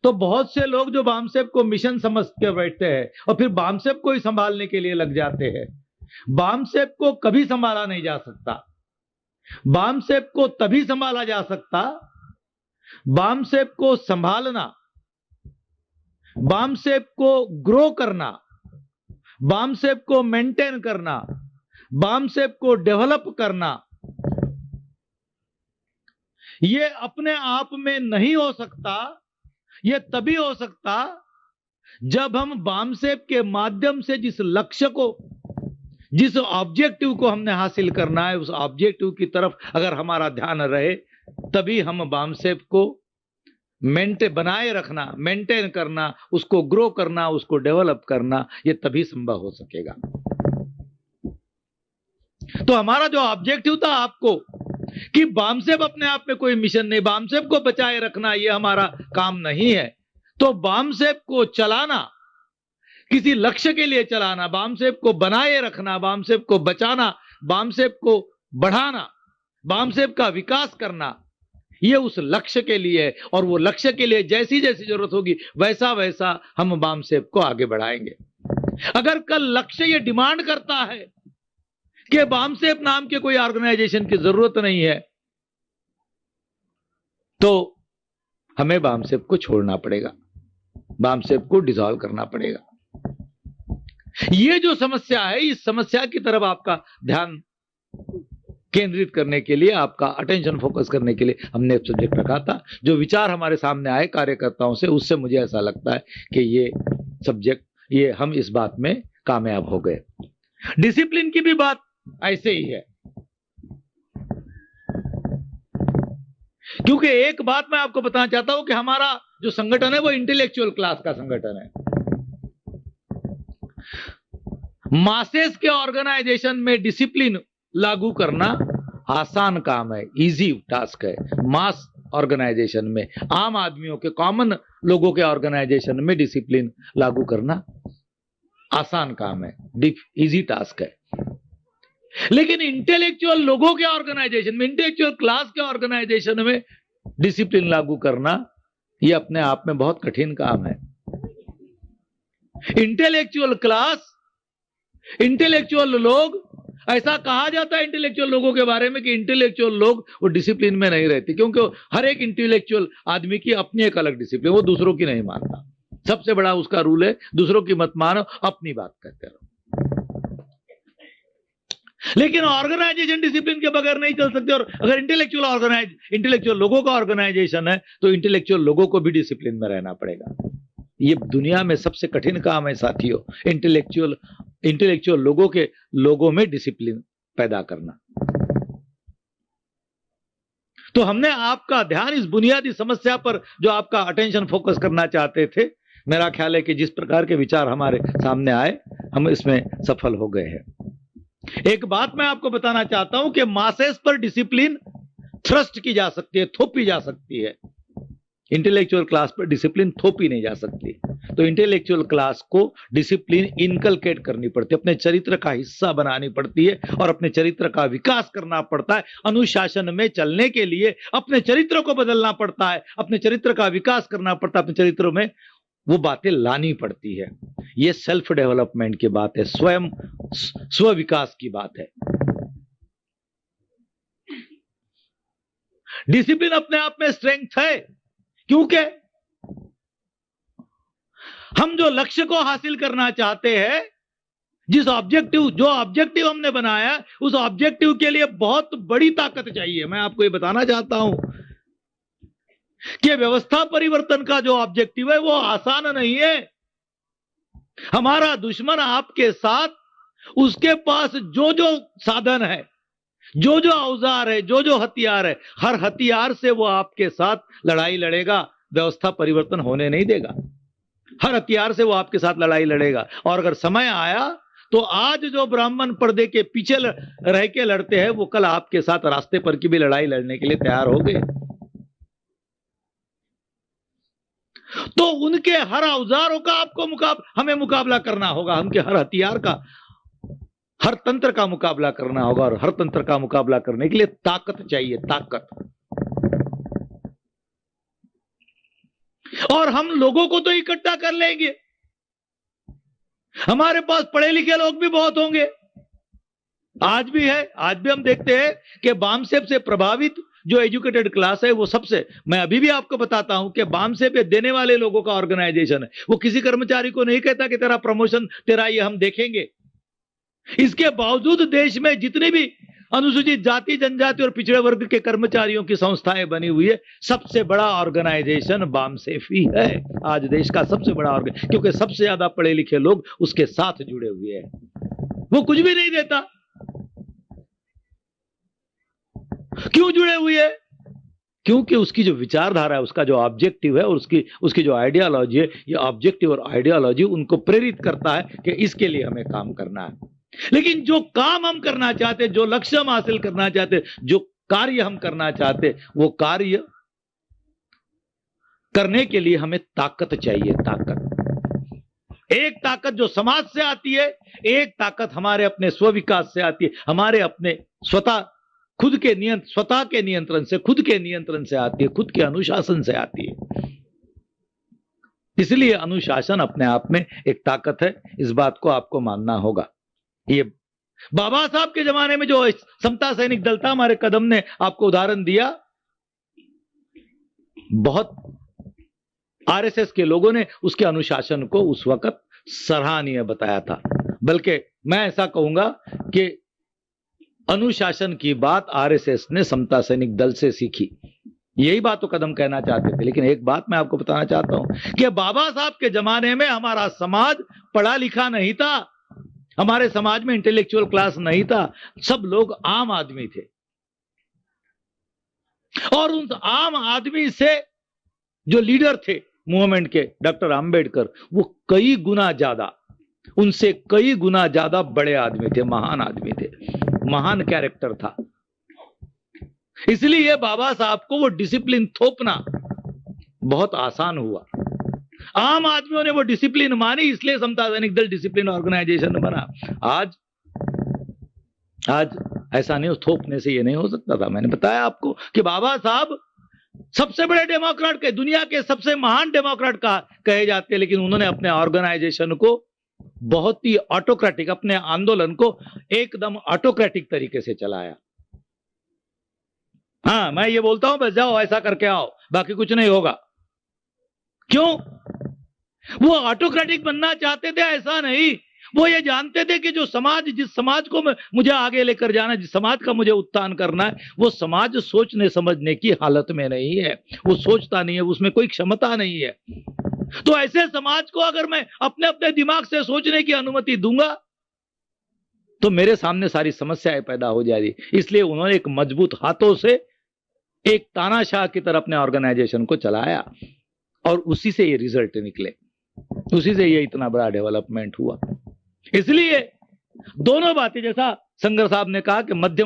तो बहुत से लोग जो बामसेब को मिशन समझ के बैठते हैं और फिर बामसेब को ही संभालने के लिए लग जाते हैं। बामसेब को कभी संभाला नहीं जा सकता। बामसेब को तभी संभाला जा सकता, बामसेब को संभालना, बामसेब को ग्रो करना, बामसेब को मेंटेन करना, बामसेब को डेवलप करना, ये अपने आप में नहीं हो सकता। ये तभी हो सकता जब हम बामसेब के माध्यम से जिस लक्ष्य को, जिस ऑब्जेक्टिव को हमने हासिल करना है, उस ऑब्जेक्टिव की तरफ अगर हमारा ध्यान रहे, तभी हम बामसेब को बनाए रखना, मेंटेन करना, उसको ग्रो करना, उसको डेवलप करना, ये तभी संभव हो सकेगा। तो हमारा जो ऑब्जेक्टिव था आपको कि बामसेब अपने आप में कोई मिशन नहीं, बामसेब को बचाए रखना ये हमारा काम नहीं है। तो बामसेब को चलाना, किसी लक्ष्य के लिए चलाना, बामसेब को बनाए रखना, बामसेब को बचाना, बामसेब को बढ़ाना, बामसेब का विकास करना, ये उस लक्ष्य के लिए है। और वो लक्ष्य के लिए जैसी जैसी जरूरत होगी वैसा वैसा हम बामसेब को आगे बढ़ाएंगे। अगर कल लक्ष्य ये डिमांड करता है कि बामसेब नाम के कोई ऑर्गेनाइजेशन की जरूरत नहीं है, तो हमें बामसेब को छोड़ना पड़ेगा, बामसेब को डिसॉल्व करना पड़ेगा। ये जो समस्या है, इस समस्या की तरफ आपका ध्यान केंद्रित करने के लिए, आपका अटेंशन फोकस करने के लिए हमने एक सब्जेक्ट रखा था। जो विचार हमारे सामने आए कार्यकर्ताओं से, उससे मुझे ऐसा लगता है कि ये सब्जेक्ट, ये हम इस बात में कामयाब हो गए। डिसिप्लिन की भी बात ऐसे ही है, क्योंकि एक बात मैं आपको बताना चाहता हूं कि हमारा जो संगठन है वो इंटेलेक्चुअल क्लास का संगठन है। मासेस के ऑर्गेनाइजेशन में डिसिप्लिन लागू करना आसान काम है, इजी टास्क है। मास ऑर्गेनाइजेशन में, आम आदमियों के, कॉमन लोगों के ऑर्गेनाइजेशन में डिसिप्लिन लागू करना आसान काम है, इजी टास्क है। लेकिन इंटेलेक्चुअल लोगों के ऑर्गेनाइजेशन में, इंटेलेक्चुअल क्लास के ऑर्गेनाइजेशन में डिसिप्लिन लागू करना यह अपने आप में बहुत कठिन काम है। इंटेलेक्चुअल क्लास, इंटेलेक्चुअल लोग, ऐसा कहा जाता है इंटेलेक्चुअल लोगों के बारे में कि इंटेलेक्चुअल लोग वो डिसिप्लिन में नहीं रहते, क्योंकि हर एक इंटेलेक्चुअल आदमी की अपनी एक अलग डिसिप्लिन, वो दूसरों की नहीं मानता। सबसे बड़ा उसका रूल है, दूसरों की मत मानो, अपनी बात करते रहो। लेकिन ऑर्गेनाइजेशन डिसिप्लिन के बगैर नहीं चल सकते। और अगर इंटेलेक्चुअल लोगों का ऑर्गेनाइजेशन है, तो इंटेलेक्चुअल लोगों को भी डिसिप्लिन में रहना पड़ेगा। ये दुनिया में सबसे कठिन काम है साथियों, इंटेलेक्चुअल लोगों में डिसिप्लिन पैदा करना। तो हमने आपका ध्यान इस बुनियादी समस्या पर, जो आपका अटेंशन फोकस करना चाहते थे, मेरा ख्याल है कि जिस प्रकार के विचार हमारे सामने आए, हम इसमें सफल हो गए हैं। एक बात मैं आपको बताना चाहता हूं कि मासेस पर डिसिप्लिन थ्रस्ट की जा सकती है, थोपी जा सकती है। इंटेलेक्चुअल क्लास पर डिसिप्लिन थोपी नहीं जा सकती। तो इंटेलेक्चुअल क्लास को डिसिप्लिन इनकलकेट करनी पड़ती है, अपने चरित्र का हिस्सा बनानी पड़ती है और अपने चरित्र का विकास करना पड़ता है। अनुशासन में चलने के लिए अपने चरित्र को बदलना पड़ता है, अपने चरित्र का विकास करना पड़ता है, अपने चरित्र में वो बातें लानी पड़ती है। ये सेल्फ डेवलपमेंट की बात है, स्वयं स्व विकास की बात है। डिसिप्लिन अपने आप में स्ट्रेंथ है, क्योंकि हम जो लक्ष्य को हासिल करना चाहते हैं, जो ऑब्जेक्टिव हमने बनाया, उस ऑब्जेक्टिव के लिए बहुत बड़ी ताकत चाहिए। मैं आपको ये बताना चाहता हूं कि व्यवस्था परिवर्तन का जो ऑब्जेक्टिव है वो आसान नहीं है। हमारा दुश्मन आपके साथ, उसके पास जो जो साधन है, जो जो औजार है, जो जो हथियार है, हर हथियार से वो आपके साथ लड़ाई लड़ेगा, व्यवस्था परिवर्तन होने नहीं देगा। हर हथियार से वो आपके साथ लड़ाई लड़ेगा। और अगर समय आया तो आज जो ब्राह्मण पर्दे के पीछे रह के लड़ते हैं, वो कल आपके साथ रास्ते पर की भी लड़ाई लड़ने के लिए तैयार हो गए। तो उनके हर औजारों का आपको हमें मुकाबला करना होगा, उनके हर हथियार का, हर तंत्र का मुकाबला करना होगा। और हर तंत्र का मुकाबला करने के लिए ताकत चाहिए, ताकत। और हम लोगों को तो इकट्ठा कर लेंगे, हमारे पास पढ़े लिखे लोग भी बहुत होंगे। आज भी है, आज भी हम देखते हैं कि बामसेब से प्रभावित जो एजुकेटेड क्लास है वो सबसे, मैं अभी भी आपको बताता हूं कि बामसेब देने वाले लोगों का ऑर्गेनाइजेशन है, वो किसी कर्मचारी को नहीं कहता कि तेरा प्रमोशन, तेरा ये हम देखेंगे। इसके बावजूद देश में जितने भी अनुसूचित जाति, जनजाति और पिछड़े वर्ग के कर्मचारियों की संस्थाएं बनी हुई है, सबसे बड़ा ऑर्गेनाइजेशन बामसेफ ही है आज देश का सबसे बड़ा ऑर्गेनाइजेशन, क्योंकि सबसे ज्यादा पढ़े लिखे लोग उसके साथ जुड़े हुए हैं। वो कुछ भी नहीं देता। क्यों जुड़े हुए हैं? क्योंकि उसकी जो विचारधारा है, उसका जो ऑब्जेक्टिव है और उसकी जो आइडियोलॉजी है, ये ऑब्जेक्टिव और आइडियोलॉजी उनको प्रेरित करता है कि इसके लिए हमें काम करना है। लेकिन जो काम हम करना चाहते, जो लक्ष्य हम हासिल करना चाहते, जो कार्य हम करना चाहते, वो कार्य करने के लिए हमें ताकत चाहिए। ताकत, एक ताकत जो समाज से आती है, एक ताकत हमारे अपने स्व-विकास से आती है, हमारे अपने स्वतः के नियंत्रण से, खुद के नियंत्रण से आती है, खुद के अनुशासन से आती है। इसलिए अनुशासन अपने आप में एक ताकत है, इस बात को आपको मानना होगा। ये बाबा साहब के जमाने में जो समता सैनिक दल था, हमारे कदम ने आपको उदाहरण दिया, बहुत आरएसएस के लोगों ने उसके अनुशासन को उस वक्त सराहनीय बताया था। बल्कि मैं ऐसा कहूंगा कि अनुशासन की बात आरएसएस ने समता सैनिक दल से सीखी। यही बात तो कदम कहना चाहते थे। लेकिन एक बात मैं आपको बताना चाहता हूं कि बाबा साहब के जमाने में हमारा समाज पढ़ा लिखा नहीं था, हमारे समाज में इंटेलेक्चुअल क्लास नहीं था, सब लोग आम आदमी थे। और उन आम आदमी से जो लीडर थे मूवमेंट के, डॉक्टर अंबेडकर, वो कई गुना ज्यादा, उनसे कई गुना ज्यादा बड़े आदमी थे, महान आदमी थे, महान कैरेक्टर था। इसलिए बाबा साहब को वो डिसिप्लिन थोपना बहुत आसान हुआ। आम आदमियों ने वो डिसिप्लिन मानी, इसलिए समता सैनिक दल डिसिप्लिन ऑर्गेनाइजेशन बना। आज ऐसा नहीं, थोपने से ये नहीं हो सकता था। मैंने बताया आपको कि बाबा साहब सबसे बड़े डेमोक्रेट के, दुनिया के सबसे महान डेमोक्रेट कहे जाते हैं, लेकिन उन्होंने अपने ऑर्गेनाइजेशन को बहुत ही ऑटोक्रेटिक, अपने आंदोलन को एकदम ऑटोक्रेटिक तरीके से चलाया। हाँ, मैं ये बोलता हूं बस जाओ ऐसा करके आओ, बाकी कुछ नहीं होगा। क्यों? वो ऑटोक्रेटिक बनना चाहते थे? ऐसा नहीं, वो ये जानते थे कि जो समाज, जिस समाज को मुझे आगे लेकर जाना है, जिस समाज का मुझे उत्थान करना है, वो समाज सोचने समझने की हालत में नहीं है, वो सोचता नहीं है, उसमें कोई क्षमता नहीं है। तो ऐसे समाज को अगर मैं अपने अपने दिमाग से सोचने की अनुमति दूंगा तो मेरे सामने सारी समस्याएं पैदा हो जाएगी। इसलिए उन्होंने एक मजबूत हाथों से एक तानाशाह की तरह अपने ऑर्गेनाइजेशन को चलाया और उसी से ये रिजल्ट निकले, उसी से ये इतना बड़ा डेवलपमेंट हुआ। इसलिए दोनों बातें, जैसा संगर साहब ने कहा कि मध्य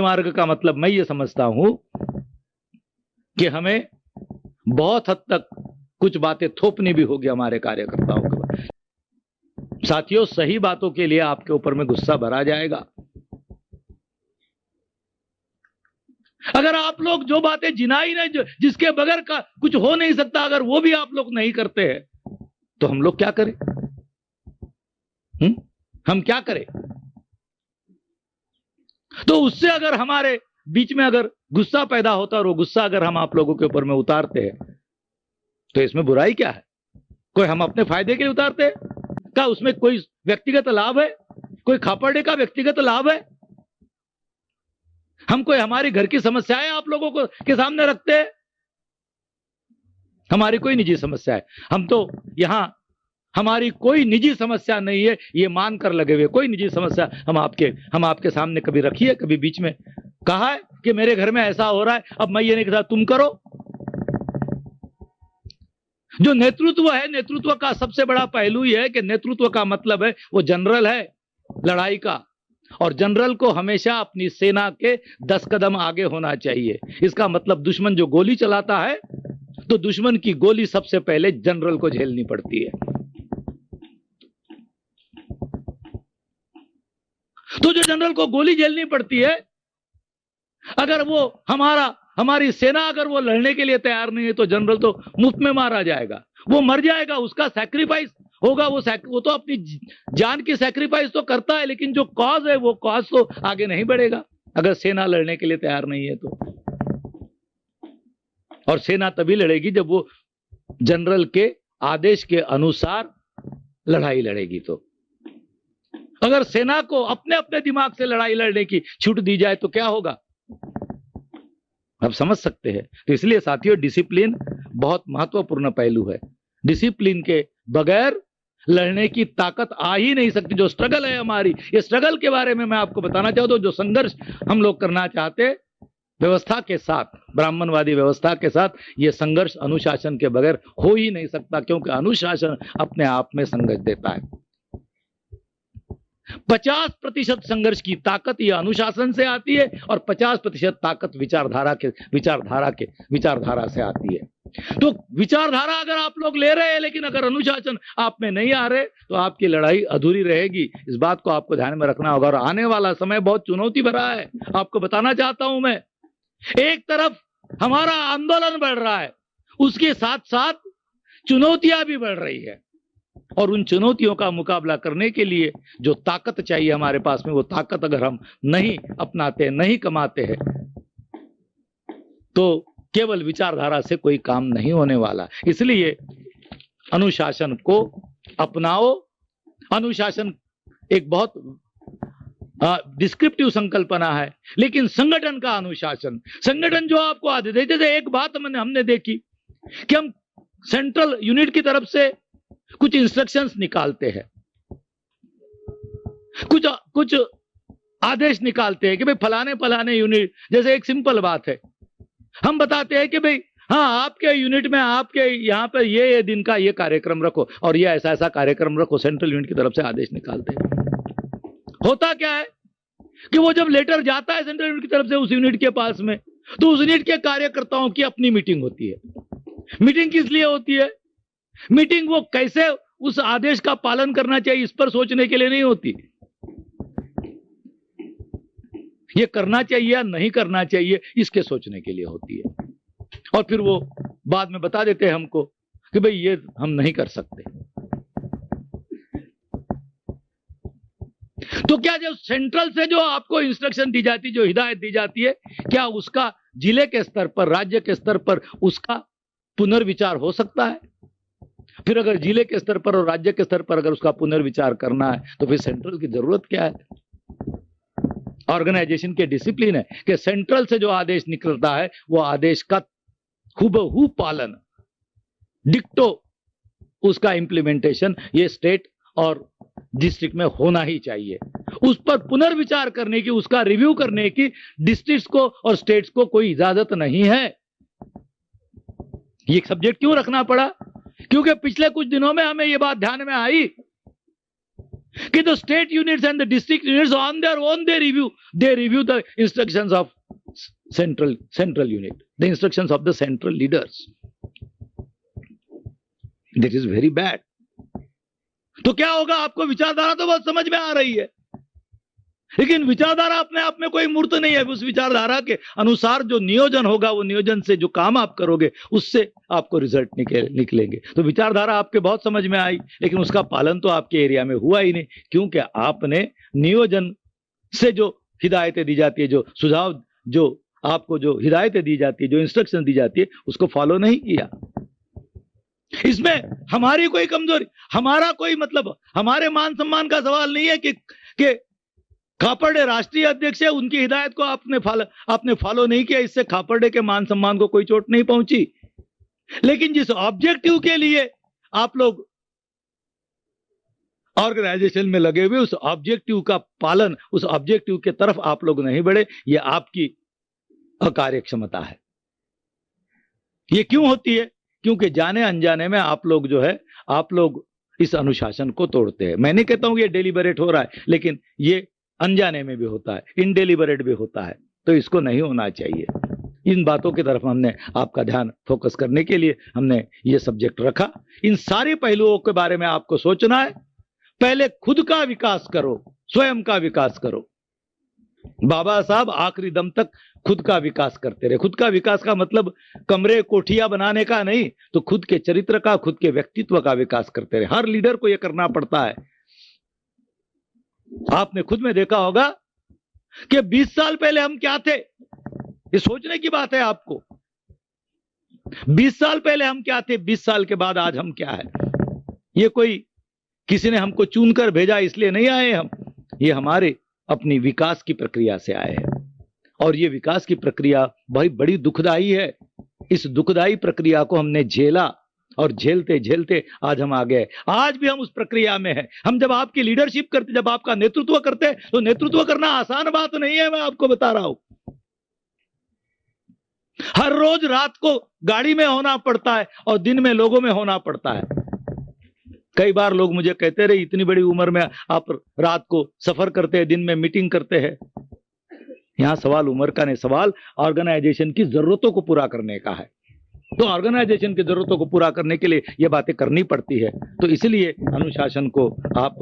मार्ग का मतलब मैं ये समझता हूं कि हमें बहुत हद तक कुछ बातें थोपनी भी होगी हमारे कार्यकर्ताओं के ऊपर। साथियों, सही बातों के लिए आपके ऊपर में गुस्सा भरा जाएगा। अगर आप लोग जो बातें जिनाई नहीं, जिसके बगैर का कुछ हो नहीं सकता, अगर वो भी आप लोग नहीं करते हैं तो हम लोग क्या करें? हम क्या करें? तो उससे अगर हमारे बीच में अगर गुस्सा पैदा होता और वो गुस्सा अगर हम आप लोगों के ऊपर में उतारते हैं तो इसमें बुराई क्या है? कोई हम अपने फायदे के लिए उतारते हैं क्या? उसमें कोई व्यक्तिगत लाभ है? कोई खापड़े का व्यक्तिगत लाभ है? हम कोई हमारी घर की समस्याएं आप लोगों को के सामने रखते हैं? हमारी कोई निजी समस्या है, हम तो यहां, हमारी कोई निजी समस्या नहीं है ये मानकर लगे हुए। कोई निजी समस्या हम आपके सामने कभी रखी है? कभी बीच में कहा है कि मेरे घर में ऐसा हो रहा है, अब मैं ये नहीं कहता तुम करो? जो नेतृत्व है, नेतृत्व का सबसे बड़ा पहलू यह है कि नेतृत्व का मतलब है वो जनरल है लड़ाई का, और जनरल को हमेशा अपनी सेना के 10 कदम आगे होना चाहिए। इसका मतलब दुश्मन जो गोली चलाता है तो दुश्मन की गोली सबसे पहले जनरल को झेलनी पड़ती है। तो जो जनरल को गोली झेलनी पड़ती है, अगर वो हमारी सेना अगर वो लड़ने के लिए तैयार नहीं है तो जनरल तो मुफ्त में मारा जाएगा, वो मर जाएगा, उसका सैक्रिफाइस होगा, वो तो अपनी जान की सैक्रिफाइस तो करता है, लेकिन जो कॉज है वो कॉज तो आगे नहीं बढ़ेगा अगर सेना लड़ने के लिए तैयार नहीं है तो। और सेना तभी लड़ेगी जब वो जनरल के आदेश के अनुसार लड़ाई लड़ेगी। तो अगर सेना को अपने अपने दिमाग से लड़ाई लड़ने की छूट दी जाए तो क्या होगा, आप समझ सकते हैं। तो इसलिए साथियों, डिसिप्लिन बहुत महत्वपूर्ण पहलू है। डिसिप्लिन के बगैर लड़ने की ताकत आ ही नहीं सकती। जो स्ट्रगल है हमारी, ये स्ट्रगल के बारे में मैं आपको बताना चाहता हूं। जो संघर्ष हम लोग करना चाहते हैं व्यवस्था के साथ, ब्राह्मणवादी व्यवस्था के साथ, ये संघर्ष अनुशासन के बगैर हो ही नहीं सकता, क्योंकि अनुशासन अपने आप में संघर्ष देता है। 50% संघर्ष की ताकत ये अनुशासन से आती है और 50% ताकत विचारधारा से आती है। तो विचारधारा अगर आप लोग ले रहे हैं लेकिन अगर अनुशासन आप में नहीं आ रहे तो आपकी लड़ाई अधूरी रहेगी। इस बात को आपको ध्यान में रखना होगा। और आने वाला समय बहुत चुनौती भरा है, आपको बताना चाहता हूं मैं। एक तरफ हमारा आंदोलन बढ़ रहा है, उसके साथ साथ चुनौतियां भी बढ़ रही है, और उन चुनौतियों का मुकाबला करने के लिए जो ताकत चाहिए हमारे पास में, वो ताकत अगर हम नहीं अपनाते, नहीं कमाते हैं, तो केवल विचारधारा से कोई काम नहीं होने वाला। इसलिए अनुशासन को अपनाओ। अनुशासन एक बहुत डिस्क्रिप्टिव संकल्पना है, लेकिन संगठन का अनुशासन, संगठन जो आपको आदेश देते थे। एक बात हमने देखी कि हम सेंट्रल यूनिट की तरफ से कुछ इंस्ट्रक्शंस निकालते हैं, कुछ आदेश निकालते हैं कि भाई फलाने यूनिट, जैसे एक सिंपल बात है, हम बताते हैं कि भाई हाँ, आपके यूनिट में आपके यहां पर ये दिन का ये कार्यक्रम रखो और ये ऐसा कार्यक्रम रखो। सेंट्रल यूनिट की तरफ से आदेश निकालते हैं। होता क्या है कि वो जब लेटर जाता है सेंट्रल यूनिट की तरफ से उस यूनिट के पास में, तो उस यूनिट के कार्यकर्ताओं की अपनी मीटिंग होती है। मीटिंग किस लिए होती है? मीटिंग वो कैसे उस आदेश का पालन करना चाहिए इस पर सोचने के लिए नहीं होती। ये करना चाहिए या नहीं करना चाहिए इसके सोचने के लिए होती है। और फिर वो बाद में बता देते हैं हमको कि भाई ये हम नहीं कर सकते। तो क्या जो सेंट्रल से जो आपको इंस्ट्रक्शन दी जाती, जो हिदायत दी जाती है, क्या उसका जिले के स्तर पर, राज्य के स्तर पर उसका पुनर्विचार हो सकता है? फिर अगर जिले के स्तर पर और राज्य के स्तर पर अगर उसका पुनर्विचार करना है तो फिर सेंट्रल की जरूरत क्या है? ऑर्गेनाइजेशन के डिसिप्लिन है कि सेंट्रल से जो आदेश निकलता है वो आदेश का हुबहू पालन, डिक्टो उसका इंप्लीमेंटेशन ये स्टेट और डिस्ट्रिक्ट में होना ही चाहिए। उस पर पुनर्विचार करने की, उसका रिव्यू करने की डिस्ट्रिक्ट्स को और स्टेट्स को कोई इजाजत नहीं है। ये सब्जेक्ट क्यों रखना पड़ा? क्योंकि पिछले कुछ दिनों में हमें ये बात ध्यान में आई कि the state units and the district units on their own they review the instructions of central unit, the instructions of the central leaders. That is very bad. तो क्या होगा? आपको विचारधारा तो बहुत समझ में आ रही है, लेकिन विचारधारा अपने आप में कोई मूर्त नहीं है। उस विचारधारा के अनुसार जो नियोजन होगा, वो नियोजन से जो काम आप करोगे उससे आपको रिजल्ट निकलेंगे। तो विचारधारा आपके बहुत समझ में आई, लेकिन उसका पालन तो आपके एरिया में हुआ ही नहीं, क्योंकि आपने नियोजन से जो हिदायतें दी जाती है, जो सुझाव, जो आपको जो हिदायतें दी जाती है, जो इंस्ट्रक्शन दी जाती है, उसको फॉलो नहीं किया। इसमें हमारी कोई कमजोरी, हमारा कोई मतलब, हमारे मान सम्मान का सवाल नहीं है कि खापर्डे राष्ट्रीय अध्यक्ष है, उनकी हिदायत को आपने फॉलो नहीं किया, इससे खापर्डे के मान सम्मान को कोई चोट नहीं पहुंची। लेकिन जिस ऑब्जेक्टिव के लिए आप लोग ऑर्गेनाइजेशन में लगे हुए, उस ऑब्जेक्टिव का पालन, उस ऑब्जेक्टिव के तरफ आप लोग नहीं बढ़े, ये आपकी अकार्यक्षमता है। ये क्यों होती है? क्योंकि जाने अनजाने में आप लोग जो है, आप लोग इस अनुशासन को तोड़ते हैं। मैं नहीं कहता हूं कि ये डेलिबरेट हो रहा है, लेकिन ये अनजाने में भी होता है, इनडेलिबरेट भी होता है। तो इसको नहीं होना चाहिए। इन बातों की तरफ हमने आपका ध्यान फोकस करने के लिए हमने ये सब्जेक्ट रखा। इन सारे पहलुओं के बारे में आपको सोचना है। पहले खुद का विकास करो, स्वयं का विकास करो। बाबा साहब आखिरी दम तक खुद का विकास करते रहे। खुद का विकास का मतलब कमरे कोठियां बनाने का नहीं, तो खुद के चरित्र का, खुद के व्यक्तित्व का विकास करते रहे। हर लीडर को यह करना पड़ता है। आपने खुद में देखा होगा कि 20 साल पहले हम क्या थे, ये सोचने की बात है आपको। 20 साल पहले हम क्या थे, 20 साल के बाद आज हम क्या है। ये कोई किसी ने हमको चुनकर भेजा इसलिए नहीं आए हम, ये हमारे अपनी विकास की प्रक्रिया से आए हैं। और ये विकास की प्रक्रिया बहुत बड़ी दुखदाई है। इस दुखदाई प्रक्रिया को हमने झेला और झेलते झेलते आज हम आ गए। आज भी हम उस प्रक्रिया में हैं। हम जब आपकी लीडरशिप करते, जब आपका नेतृत्व करते, तो नेतृत्व करना आसान बात नहीं है, मैं आपको बता रहा हूं। हर रोज रात को गाड़ी में होना पड़ता है और दिन में लोगों में होना पड़ता है। कई बार लोग मुझे कहते रहे, इतनी बड़ी उम्र में आप रात को सफर करते हैं, दिन में मीटिंग करते हैं। यहां सवाल उम्र का नहीं, सवाल ऑर्गेनाइजेशन की जरूरतों को पूरा करने का है। तो ऑर्गेनाइजेशन की जरूरतों को पूरा करने के लिए ये बातें करनी पड़ती है। तो इसलिए अनुशासन को आप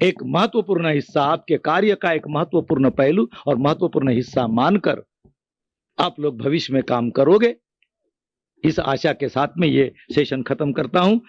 एक महत्वपूर्ण हिस्सा, आपके कार्य का एक महत्वपूर्ण पहलू और महत्वपूर्ण हिस्सा मानकर आप लोग भविष्य में काम करोगे। इस आशा के साथ में ये सेशन खत्म करता हूं।